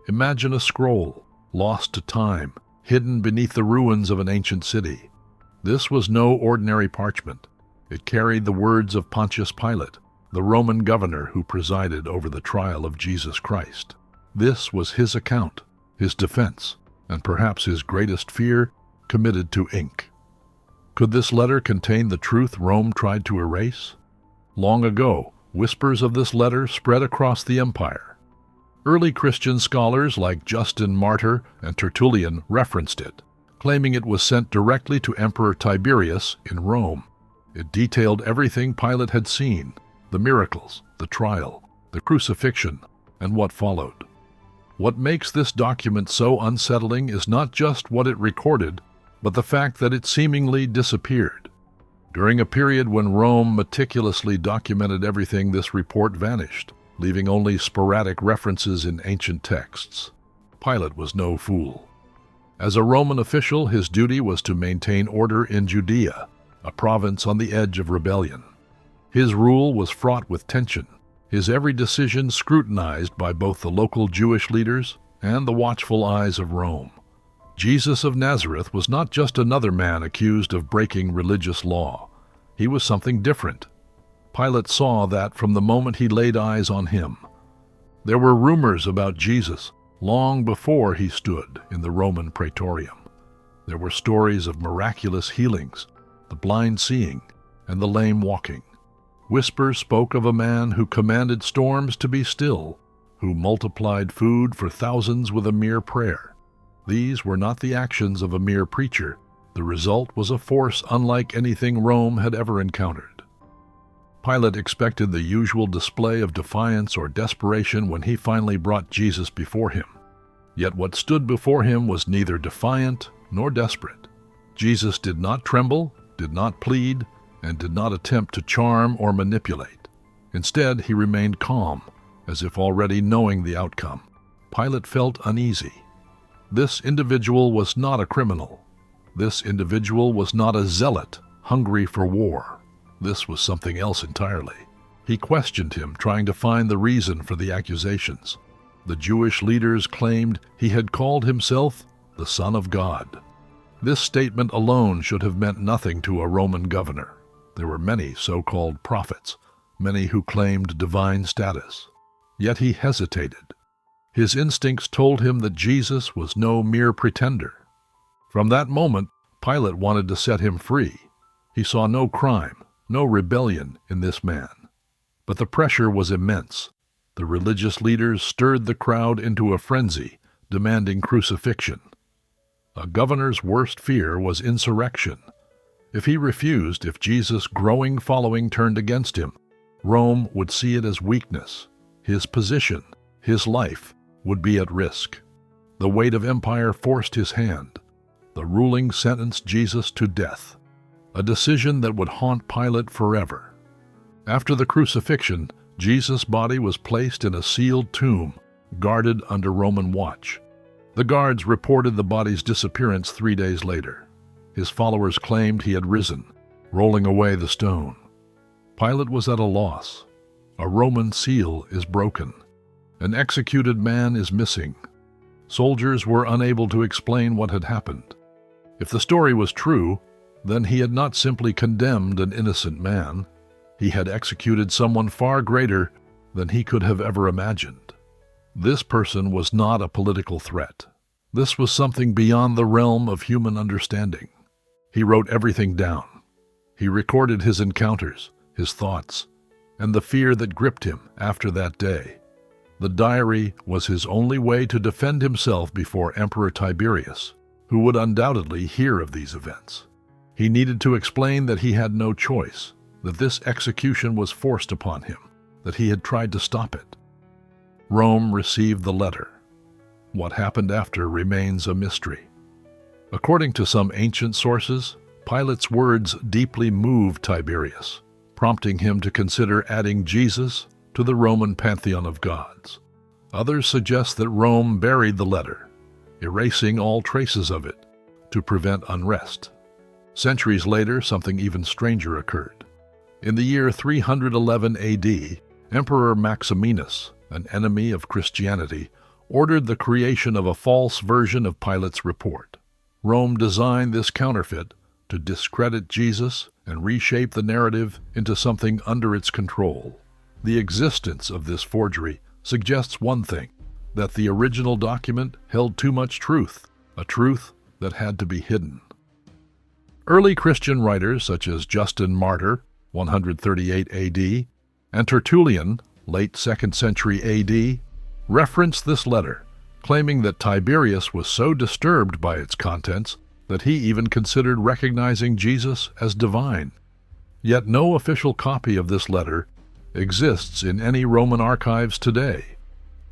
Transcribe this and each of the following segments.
Imagine a scroll, lost to time, hidden beneath the ruins of an ancient city. This was no ordinary parchment. It carried the words of Pontius Pilate, the Roman governor who presided over the trial of Jesus Christ. This was his account, his defense, and perhaps his greatest fear, committed to ink. Could this letter contain the truth Rome tried to erase? Long ago, whispers of this letter spread across the empire. Early Christian scholars like Justin Martyr and Tertullian referenced it, claiming it was sent directly to Emperor Tiberius in Rome. It detailed everything Pilate had seen, the miracles, the trial, the crucifixion, and what followed. What makes this document so unsettling is not just what it recorded, but the fact that it seemingly disappeared. During a period when Rome meticulously documented everything, this report vanished, leaving only sporadic references in ancient texts. Pilate was no fool. As a Roman official, his duty was to maintain order in Judea, a province on the edge of rebellion. His rule was fraught with tension, his every decision scrutinized by both the local Jewish leaders and the watchful eyes of Rome. Jesus of Nazareth was not just another man accused of breaking religious law. He was something different. Pilate saw that from the moment he laid eyes on him. There were rumors about Jesus long before he stood in the Roman praetorium. There were stories of miraculous healings, the blind seeing, and the lame walking. Whispers spoke of a man who commanded storms to be still, who multiplied food for thousands with a mere prayer. These were not the actions of a mere preacher. The result was a force unlike anything Rome had ever encountered. Pilate expected the usual display of defiance or desperation when he finally brought Jesus before him. Yet what stood before him was neither defiant nor desperate. Jesus did not tremble, did not plead, and did not attempt to charm or manipulate. Instead, he remained calm, as if already knowing the outcome. Pilate felt uneasy. This individual was not a criminal. This individual was not a zealot, hungry for war. This was something else entirely. He questioned him, trying to find the reason for the accusations. The Jewish leaders claimed he had called himself the Son of God. This statement alone should have meant nothing to a Roman governor. There were many so-called prophets, many who claimed divine status. Yet he hesitated. His instincts told him that Jesus was no mere pretender. From that moment, Pilate wanted to set him free. He saw no crime, no rebellion in this man. But the pressure was immense. The religious leaders stirred the crowd into a frenzy, demanding crucifixion. A governor's worst fear was insurrection. If he refused, if Jesus' growing following turned against him, Rome would see it as weakness. His position, his life, would be at risk. The weight of empire forced his hand. The ruling sentenced Jesus to death, a decision that would haunt Pilate forever. After the crucifixion, Jesus' body was placed in a sealed tomb, guarded under Roman watch. The guards reported the body's disappearance 3 days later. His followers claimed he had risen, rolling away the stone. Pilate was at a loss. A Roman seal is broken. An executed man is missing. Soldiers were unable to explain what had happened. If the story was true, then he had not simply condemned an innocent man. He had executed someone far greater than he could have ever imagined. This person was not a political threat. This was something beyond the realm of human understanding. He wrote everything down. He recorded his encounters, his thoughts, and the fear that gripped him after that day. The diary was his only way to defend himself before Emperor Tiberius, who would undoubtedly hear of these events. He needed to explain that he had no choice, that this execution was forced upon him, that he had tried to stop it. Rome received the letter. What happened after remains a mystery. According to some ancient sources, Pilate's words deeply moved Tiberius, prompting him to consider adding Jesus to the Roman pantheon of gods. Others suggest that Rome buried the letter, erasing all traces of it to prevent unrest. Centuries later, something even stranger occurred. In the year 311 AD, Emperor Maximinus, an enemy of Christianity, ordered the creation of a false version of Pilate's report. Rome designed this counterfeit to discredit Jesus and reshape the narrative into something under its control. The existence of this forgery suggests one thing, that the original document held too much truth, a truth that had to be hidden. Early Christian writers such as Justin Martyr, 138 AD, and Tertullian, late 2nd century AD, referenced this letter, claiming that Tiberius was so disturbed by its contents that he even considered recognizing Jesus as divine. Yet no official copy of this letter exists in any Roman archives today.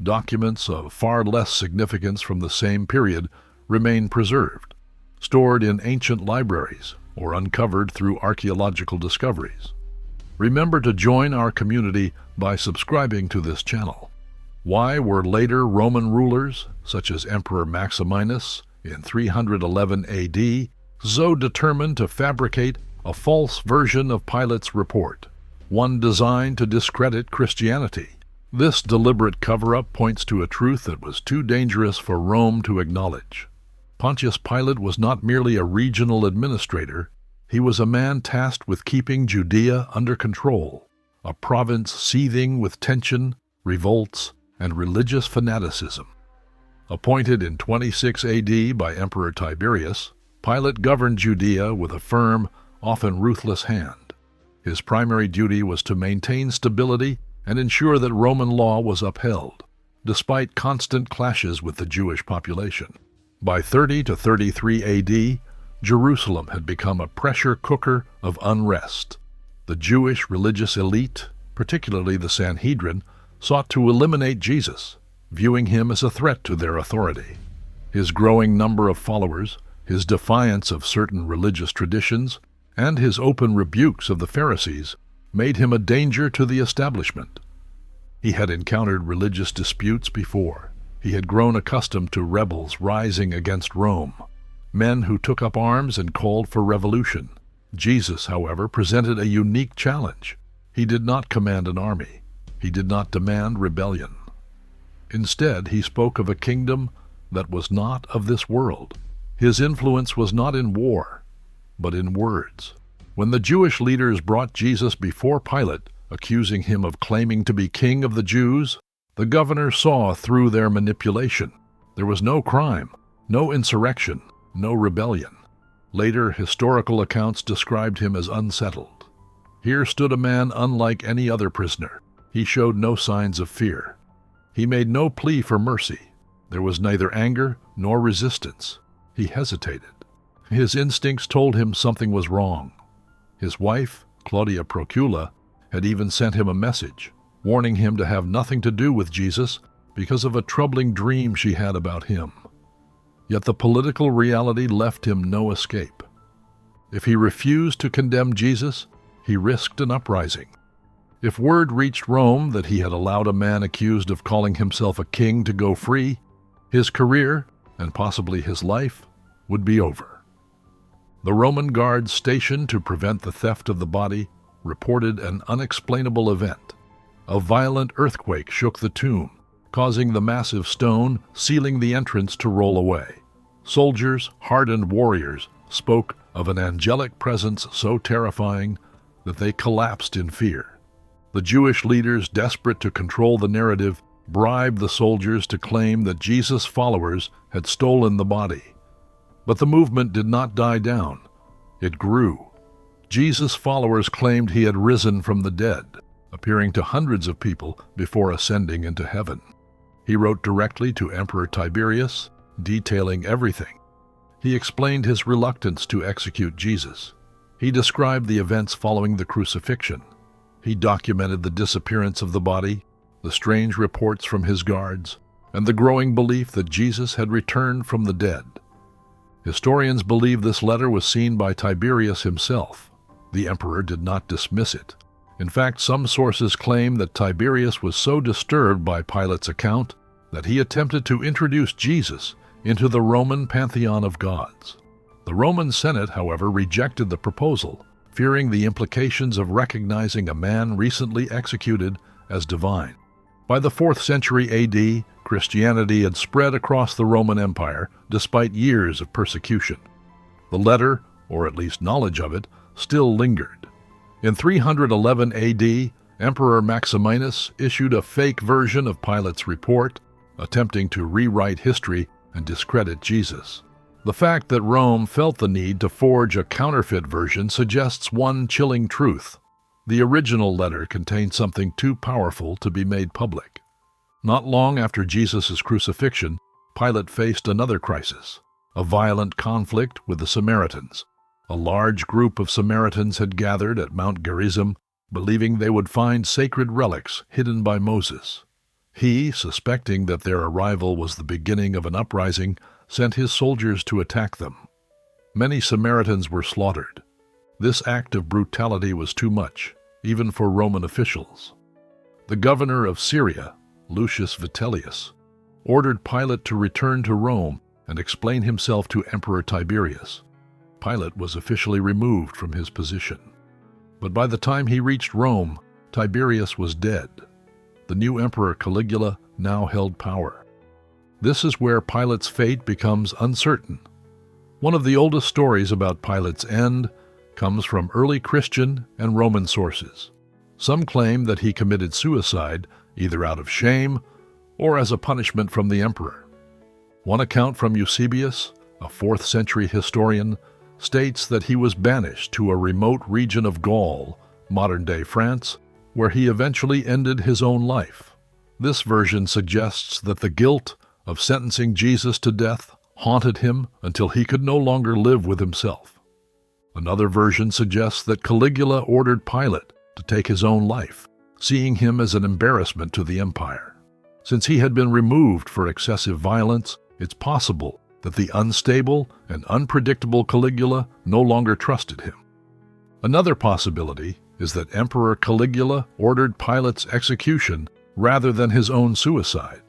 Documents of far less significance from the same period remain preserved, stored in ancient libraries or uncovered through archaeological discoveries. Remember to join our community by subscribing to this channel. Why were later Roman rulers, such as Emperor Maximinus in 311 AD, so determined to fabricate a false version of Pilate's report, one designed to discredit Christianity? This deliberate cover-up points to a truth that was too dangerous for Rome to acknowledge. Pontius Pilate was not merely a regional administrator, he was a man tasked with keeping Judea under control, a province seething with tension, revolts, and religious fanaticism. Appointed in 26 AD by Emperor Tiberius, Pilate governed Judea with a firm, often ruthless hand. His primary duty was to maintain stability and ensure that Roman law was upheld, despite constant clashes with the Jewish population. By 30 to 33 AD, Jerusalem had become a pressure cooker of unrest. The Jewish religious elite, particularly the Sanhedrin, sought to eliminate Jesus, viewing him as a threat to their authority. His growing number of followers, his defiance of certain religious traditions, and his open rebukes of the Pharisees made him a danger to the establishment. He had encountered religious disputes before. He had grown accustomed to rebels rising against Rome, men who took up arms and called for revolution. Jesus, however, presented a unique challenge. He did not command an army. He did not demand rebellion. Instead, he spoke of a kingdom that was not of this world. His influence was not in war, but in words. When the Jewish leaders brought Jesus before Pilate, accusing him of claiming to be king of the Jews, the governor saw through their manipulation. There was no crime, no insurrection, no rebellion. Later, historical accounts described him as unsettled. Here stood a man unlike any other prisoner. He showed no signs of fear. He made no plea for mercy. There was neither anger nor resistance. He hesitated. His instincts told him something was wrong. His wife, Claudia Procula, had even sent him a message, warning him to have nothing to do with Jesus because of a troubling dream she had about him. Yet the political reality left him no escape. If he refused to condemn Jesus, he risked an uprising. If word reached Rome that he had allowed a man accused of calling himself a king to go free, his career, and possibly his life, would be over. The Roman guards stationed to prevent the theft of the body reported an unexplainable event. A violent earthquake shook the tomb, causing the massive stone sealing the entrance to roll away. Soldiers, hardened warriors, spoke of an angelic presence so terrifying that they collapsed in fear. The Jewish leaders, desperate to control the narrative, bribed the soldiers to claim that Jesus' followers had stolen the body. But the movement did not die down. It grew. Jesus' followers claimed he had risen from the dead, appearing to hundreds of people before ascending into heaven. He wrote directly to Emperor Tiberius, detailing everything. He explained his reluctance to execute Jesus. He described the events following the crucifixion. He documented the disappearance of the body, the strange reports from his guards, and the growing belief that Jesus had returned from the dead. Historians believe this letter was seen by Tiberius himself. The emperor did not dismiss it. In fact, some sources claim that Tiberius was so disturbed by Pilate's account that he attempted to introduce Jesus into the Roman pantheon of gods. The Roman Senate, however, rejected the proposal, fearing the implications of recognizing a man recently executed as divine. By the 4th century AD, Christianity had spread across the Roman Empire despite years of persecution. The letter, or at least knowledge of it, still lingered. In 311 AD, Emperor Maximinus issued a fake version of Pilate's report, attempting to rewrite history and discredit Jesus. The fact that Rome felt the need to forge a counterfeit version suggests one chilling truth. The original letter contained something too powerful to be made public. Not long after Jesus' crucifixion, Pilate faced another crisis, a violent conflict with the Samaritans. A large group of Samaritans had gathered at Mount Gerizim, believing they would find sacred relics hidden by Moses. He, suspecting that their arrival was the beginning of an uprising, sent his soldiers to attack them. Many Samaritans were slaughtered. This act of brutality was too much, even for Roman officials. The governor of Syria, Lucius Vitellius, ordered Pilate to return to Rome and explain himself to Emperor Tiberius. Pilate was officially removed from his position. But by the time he reached Rome, Tiberius was dead. The new emperor Caligula now held power. This is where Pilate's fate becomes uncertain. One of the oldest stories about Pilate's end comes from early Christian and Roman sources. Some claim that he committed suicide either out of shame or as a punishment from the emperor. One account from Eusebius, a 4th century historian, states that he was banished to a remote region of Gaul, modern-day France, where he eventually ended his own life. This version suggests that the guilt of sentencing Jesus to death haunted him until he could no longer live with himself. Another version suggests that Caligula ordered Pilate to take his own life, seeing him as an embarrassment to the empire. Since he had been removed for excessive violence, it's possible that the unstable and unpredictable Caligula no longer trusted him. Another possibility is that Emperor Caligula ordered Pilate's execution rather than his own suicide.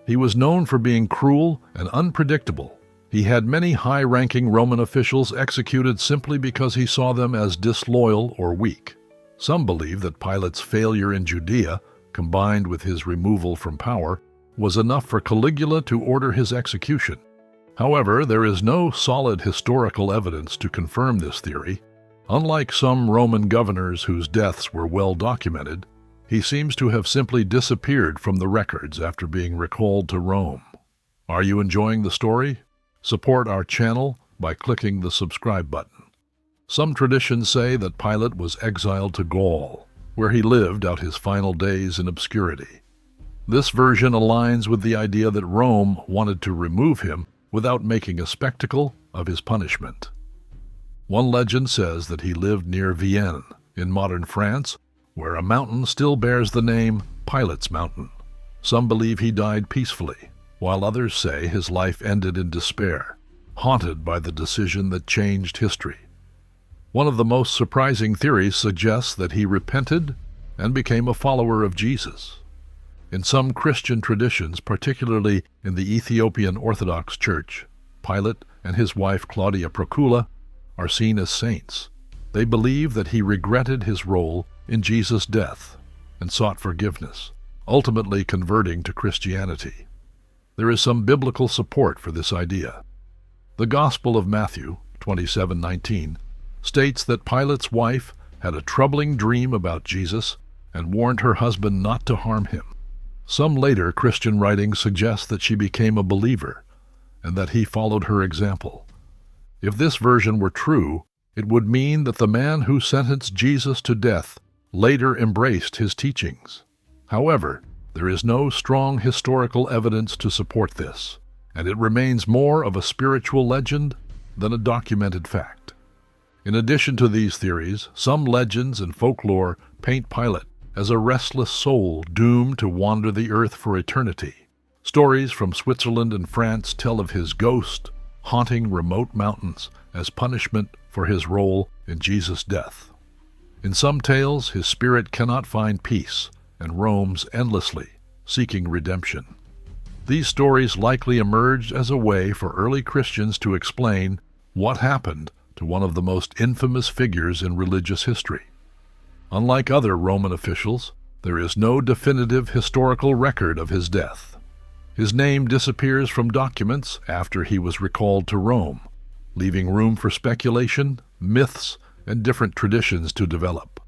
He was known for being cruel and unpredictable. He had many high-ranking Roman officials executed simply because he saw them as disloyal or weak. Some believe that Pilate's failure in Judea, combined with his removal from power, was enough for Caligula to order his execution. However, there is no solid historical evidence to confirm this theory. Unlike some Roman governors whose deaths were well documented, he seems to have simply disappeared from the records after being recalled to Rome. Are you enjoying the story? Support our channel by clicking the subscribe button. Some traditions say that Pilate was exiled to Gaul, where he lived out his final days in obscurity. This version aligns with the idea that Rome wanted to remove him without making a spectacle of his punishment. One legend says that he lived near Vienne, in modern France, where a mountain still bears the name Pilate's Mountain. Some believe he died peacefully, while others say his life ended in despair, haunted by the decision that changed history. One of the most surprising theories suggests that he repented and became a follower of Jesus. In some Christian traditions, particularly in the Ethiopian Orthodox Church, Pilate and his wife Claudia Procula are seen as saints. They believe that he regretted his role in Jesus' death and sought forgiveness, ultimately converting to Christianity. There is some biblical support for this idea. The Gospel of Matthew 27:19 states that Pilate's wife had a troubling dream about Jesus and warned her husband not to harm him. Some later Christian writings suggest that she became a believer and that he followed her example. If this version were true, it would mean that the man who sentenced Jesus to death later embraced his teachings. However, there is no strong historical evidence to support this, and it remains more of a spiritual legend than a documented fact. In addition to these theories, some legends and folklore paint Pilate as a restless soul doomed to wander the earth for eternity. Stories from Switzerland and France tell of his ghost haunting remote mountains as punishment for his role in Jesus' death. In some tales, his spirit cannot find peace and roams endlessly, seeking redemption. These stories likely emerged as a way for early Christians to explain what happened to one of the most infamous figures in religious history. Unlike other Roman officials, there is no definitive historical record of his death. His name disappears from documents after he was recalled to Rome, leaving room for speculation, myths, and different traditions to develop.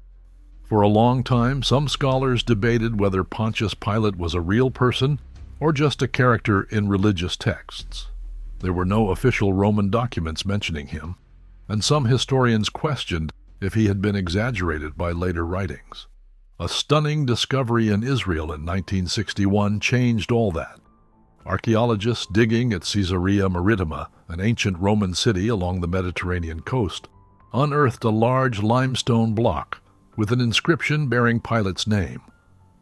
For a long time, some scholars debated whether Pontius Pilate was a real person or just a character in religious texts. There were no official Roman documents mentioning him, and some historians questioned if he had been exaggerated by later writings. A stunning discovery in Israel in 1961 changed all that. Archaeologists digging at Caesarea Maritima, an ancient Roman city along the Mediterranean coast, unearthed a large limestone block with an inscription bearing Pilate's name.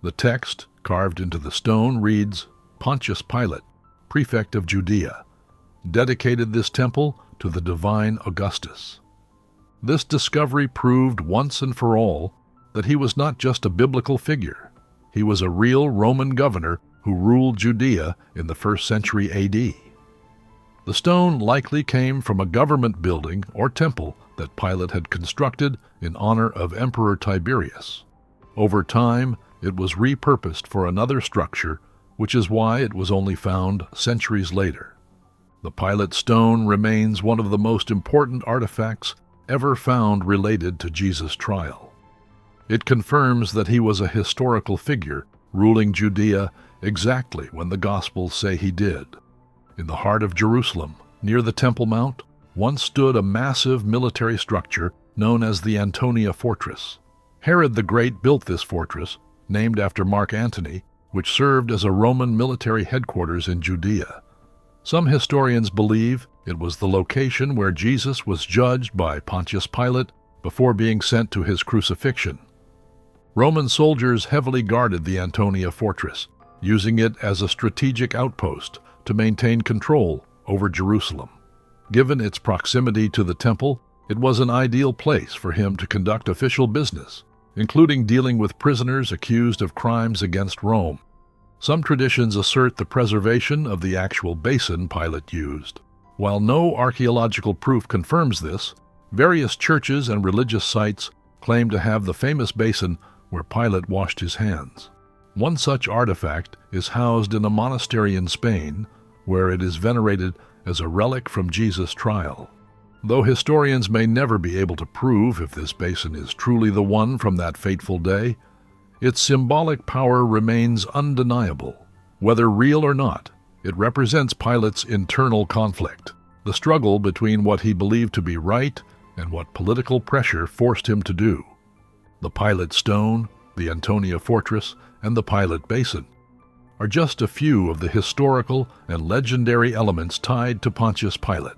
The text, carved into the stone, reads, "Pontius Pilate, prefect of Judea, dedicated this temple to the divine Augustus." This discovery proved once and for all that he was not just a biblical figure. He was a real Roman governor who ruled Judea in the 1st century AD. The stone likely came from a government building or temple that Pilate had constructed in honor of Emperor Tiberius. Over time, it was repurposed for another structure, which is why it was only found centuries later. The Pilate stone remains one of the most important artifacts ever found related to Jesus' trial. It confirms that he was a historical figure ruling Judea exactly when the Gospels say he did. In the heart of Jerusalem, near the Temple Mount, once stood a massive military structure known as the Antonia Fortress. Herod the Great built this fortress, named after Mark Antony, which served as a Roman military headquarters in Judea. Some historians believe it was the location where Jesus was judged by Pontius Pilate before being sent to his crucifixion. Roman soldiers heavily guarded the Antonia Fortress, using it as a strategic outpost to maintain control over Jerusalem. Given its proximity to the temple, it was an ideal place for him to conduct official business, including dealing with prisoners accused of crimes against Rome. Some traditions assert the preservation of the actual basin Pilate used. While no archaeological proof confirms this, various churches and religious sites claim to have the famous basin where Pilate washed his hands. One such artifact is housed in a monastery in Spain, where it is venerated as a relic from Jesus' trial. Though historians may never be able to prove if this basin is truly the one from that fateful day, its symbolic power remains undeniable. Whether real or not, it represents Pilate's internal conflict, the struggle between what he believed to be right and what political pressure forced him to do. The Pilate stone, the Antonia Fortress, and the Pilate basin are just a few of the historical and legendary elements tied to Pontius Pilate.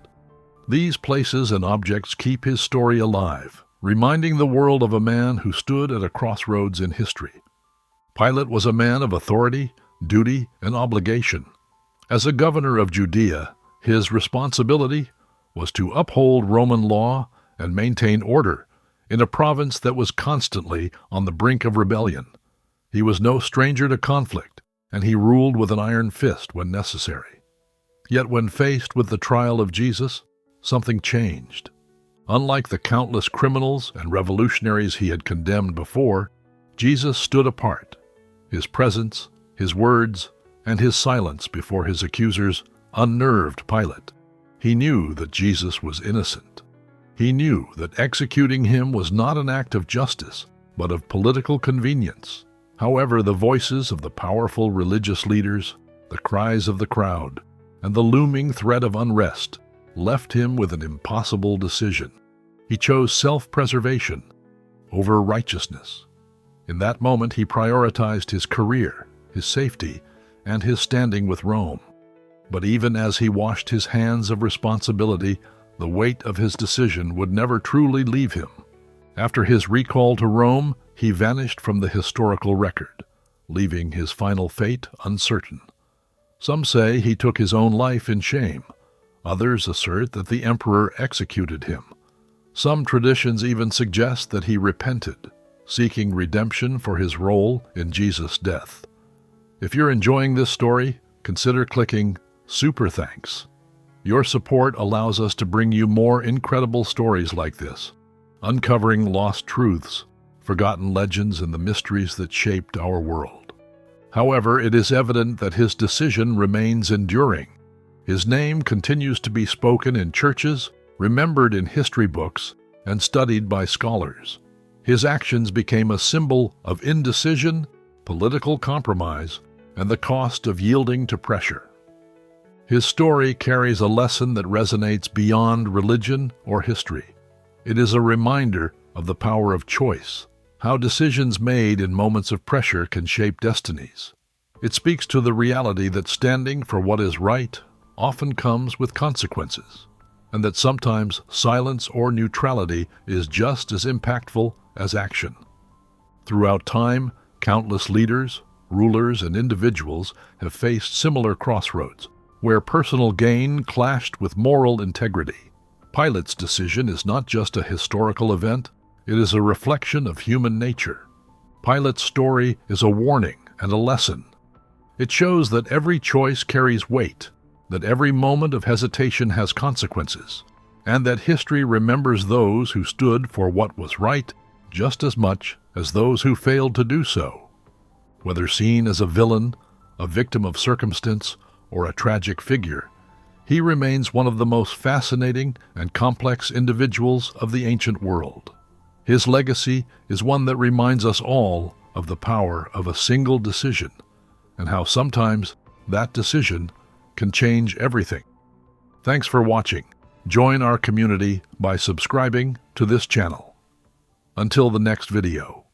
These places and objects keep his story alive, reminding the world of a man who stood at a crossroads in history. Pilate was a man of authority, duty, and obligation. As a governor of Judea, his responsibility was to uphold Roman law and maintain order in a province that was constantly on the brink of rebellion. He was no stranger to conflict, and he ruled with an iron fist when necessary. Yet when faced with the trial of Jesus, something changed. Unlike the countless criminals and revolutionaries he had condemned before, Jesus stood apart. His presence, his words, and his silence before his accusers unnerved Pilate. He knew that Jesus was innocent. He knew that executing him was not an act of justice, but of political convenience. However, the voices of the powerful religious leaders, the cries of the crowd, and the looming threat of unrest left him with an impossible decision. He chose self-preservation over righteousness. In that moment, he prioritized his career, his safety, and his standing with Rome. But even as he washed his hands of responsibility, the weight of his decision would never truly leave him. After his recall to Rome, he vanished from the historical record, leaving his final fate uncertain. Some say he took his own life in shame. Others assert that the emperor executed him. Some traditions even suggest that he repented, seeking redemption for his role in Jesus' death. If you're enjoying this story, consider clicking Super Thanks. Your support allows us to bring you more incredible stories like this, uncovering lost truths, forgotten legends, and the mysteries that shaped our world. However, it is evident that his decision remains enduring. His name continues to be spoken in churches, remembered in history books, and studied by scholars. His actions became a symbol of indecision, political compromise, and the cost of yielding to pressure. His story carries a lesson that resonates beyond religion or history. It is a reminder of the power of choice, how decisions made in moments of pressure can shape destinies. It speaks to the reality that standing for what is right often comes with consequences, and that sometimes silence or neutrality is just as impactful as action. Throughout time, countless leaders, rulers, and individuals have faced similar crossroads, where personal gain clashed with moral integrity. Pilate's decision is not just a historical event, it is a reflection of human nature. Pilate's story is a warning and a lesson. It shows that every choice carries weight, that every moment of hesitation has consequences, and that history remembers those who stood for what was right just as much as those who failed to do so. Whether seen as a villain, a victim of circumstance, or a tragic figure, he remains one of the most fascinating and complex individuals of the ancient world. His legacy is one that reminds us all of the power of a single decision, and how sometimes that decision can change everything. Thanks for watching. Join our community by subscribing to this channel. Until the next video.